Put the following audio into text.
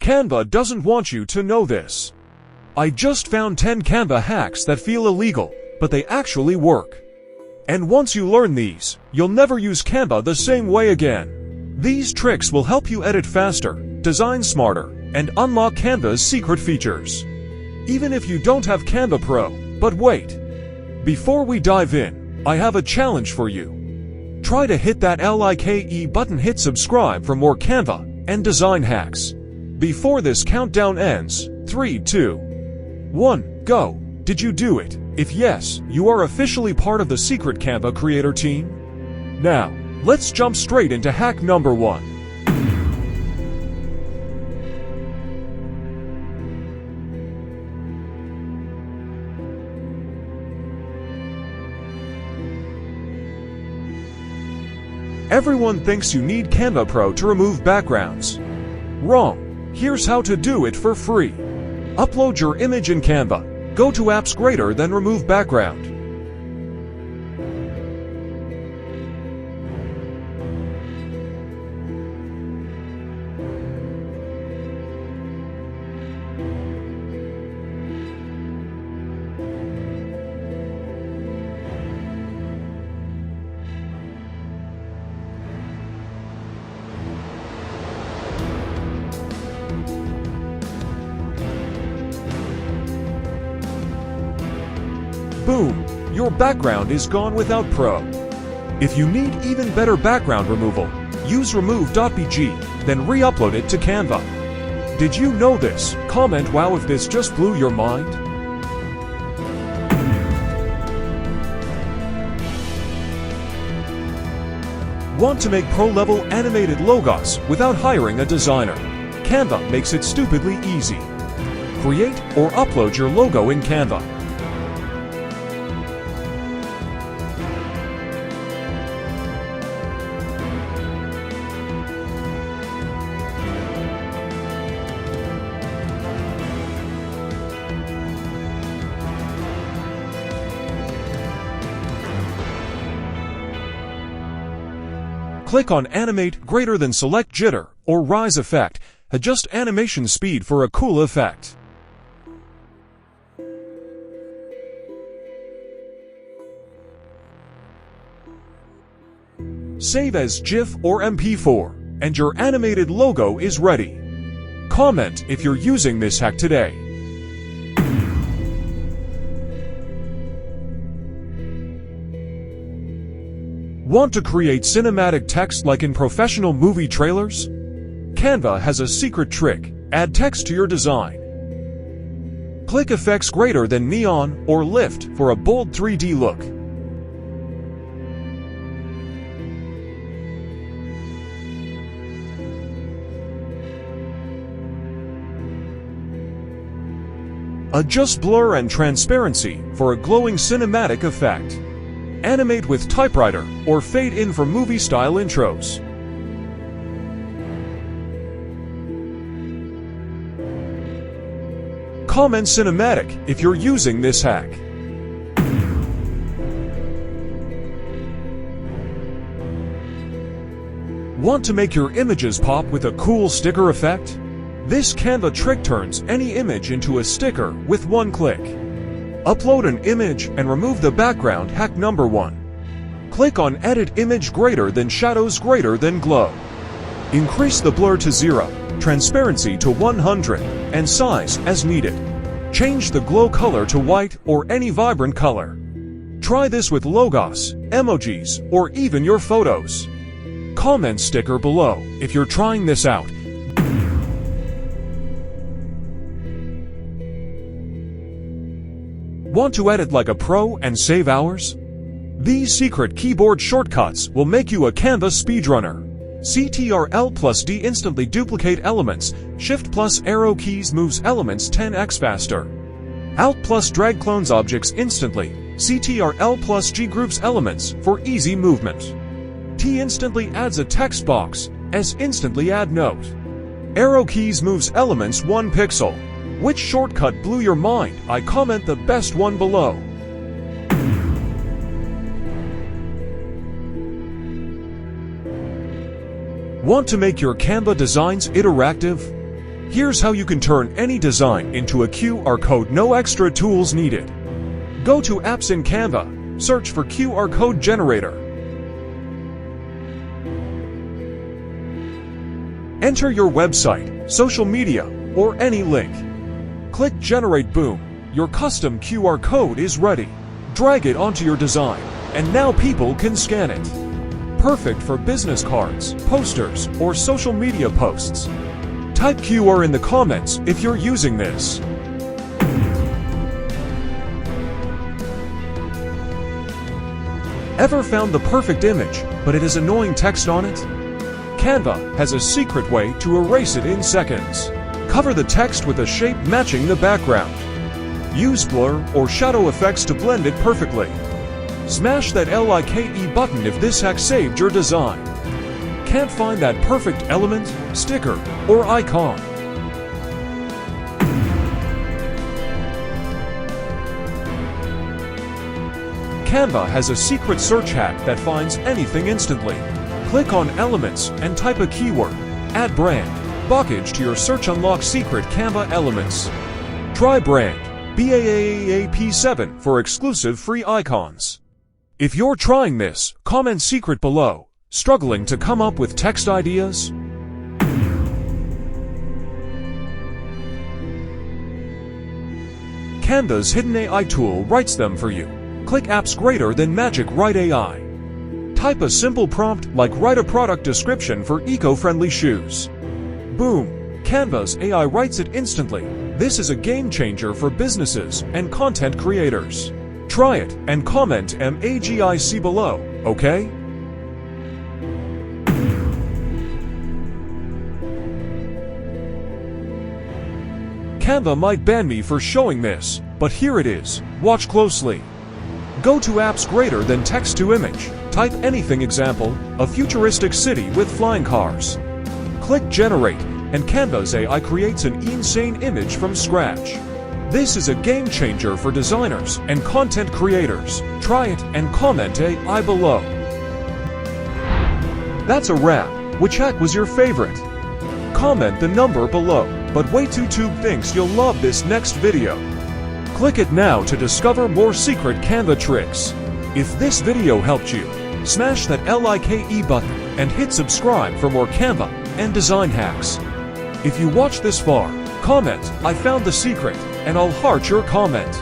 Canva doesn't want you to know this. I just found 10 Canva hacks that feel illegal, but they actually work. And once you learn these, you'll never use Canva the same way again. These tricks will help you edit faster, design smarter, and unlock Canva's secret features. Even if you don't have Canva Pro. But wait. Before we dive in, I have a challenge for you. Try to hit that like button, hit subscribe for more Canva and design hacks. Before this countdown ends, 3, 2, 1, go. Did you do it? If yes, you are officially part of the secret Canva creator team. Now, let's jump straight into hack number 1. Everyone thinks you need Canva Pro to remove backgrounds. Wrong. Here's how to do it for free. Upload your image in Canva. Go to apps greater than remove background. Boom! Your background is gone without Pro. If you need even better background removal, use remove.bg, then re-upload it to Canva. Did you know this? Comment wow if this just blew your mind. Want to make pro-level animated logos without hiring a designer? Canva makes it stupidly easy. Create or upload your logo in Canva. Click on Animate greater than, select Jitter or Rise effect. Adjust animation speed for a cool effect. Save as GIF or MP4, and your animated logo is ready. Comment if you're using this hack today. Want to create cinematic text like in professional movie trailers? Canva has a secret trick. Add text to your design. Click effects greater than neon or lift for a bold 3D look. Adjust blur and transparency for a glowing cinematic effect. Animate with typewriter or fade in for movie-style intros. Comment cinematic if you're using this hack. Want to make your images pop with a cool sticker effect? This Canva trick turns any image into a sticker with one click. Upload an image and remove the background. Hack number 1. Click on Edit Image greater than, Shadows greater than, Glow. Increase the blur to 0, transparency to 100, and size as needed. Change the glow color to white or any vibrant color. Try this with logos, emojis, or even your photos. Comment sticker below if you're trying this out. Want to edit like a pro and save hours? These secret keyboard shortcuts will make you a Canva speedrunner. Ctrl+D instantly duplicate elements. Shift+ arrow keys moves elements 10x faster. Alt+ drag clones objects instantly. Ctrl+G groups elements for easy movement. T instantly adds a text box. S instantly add note. Arrow keys moves elements 1 pixel. Which shortcut blew your mind? I comment the best one below. Want to make your Canva designs interactive? Here's how you can turn any design into a QR code, no extra tools needed. Go to Apps in Canva, search for QR code generator. Enter your website, social media, or any link. Click Generate. Boom, your custom QR code is ready. Drag it onto your design, and now people can scan it. Perfect for business cards, posters, or social media posts. Type QR in the comments if you're using this. Ever found the perfect image, but it has annoying text on it? Canva has a secret way to erase it in seconds. Cover the text with a shape matching the background. Use blur or shadow effects to blend it perfectly. Smash that like button if this hack saved your design. Can't find that perfect element, sticker, or icon? Canva has a secret search hack that finds anything instantly. Click on Elements and type a keyword. Add brand, package to your search. Unlock secret Canva elements. Try brand BAAAP7 for exclusive free icons. If you're trying this, comment secret below. Struggling to come up with text ideas? Canva's hidden AI tool writes them for you. Click Apps greater than Magic Write AI. Type a simple prompt like write a product description for eco-friendly shoes. Boom! Canva's AI writes it instantly. This is a game changer for businesses and content creators. Try it and comment MAGIC below, okay? Canva might ban me for showing this, but here it is. Watch closely. Go to Apps greater than text to image. Type anything. Example, a futuristic city with flying cars. Click Generate, and Canva's AI creates an insane image from scratch. This is a game changer for designers and content creators. Try it and comment AI below. That's a wrap. Which hack was your favorite? Comment the number below. But wait, YouTube thinks you'll love this next video. Click it now to discover more secret Canva tricks. If this video helped you, smash that like button and hit subscribe for more Canva and design hacks. If you watched this far, comment, I found the secret, and I'll heart your comment.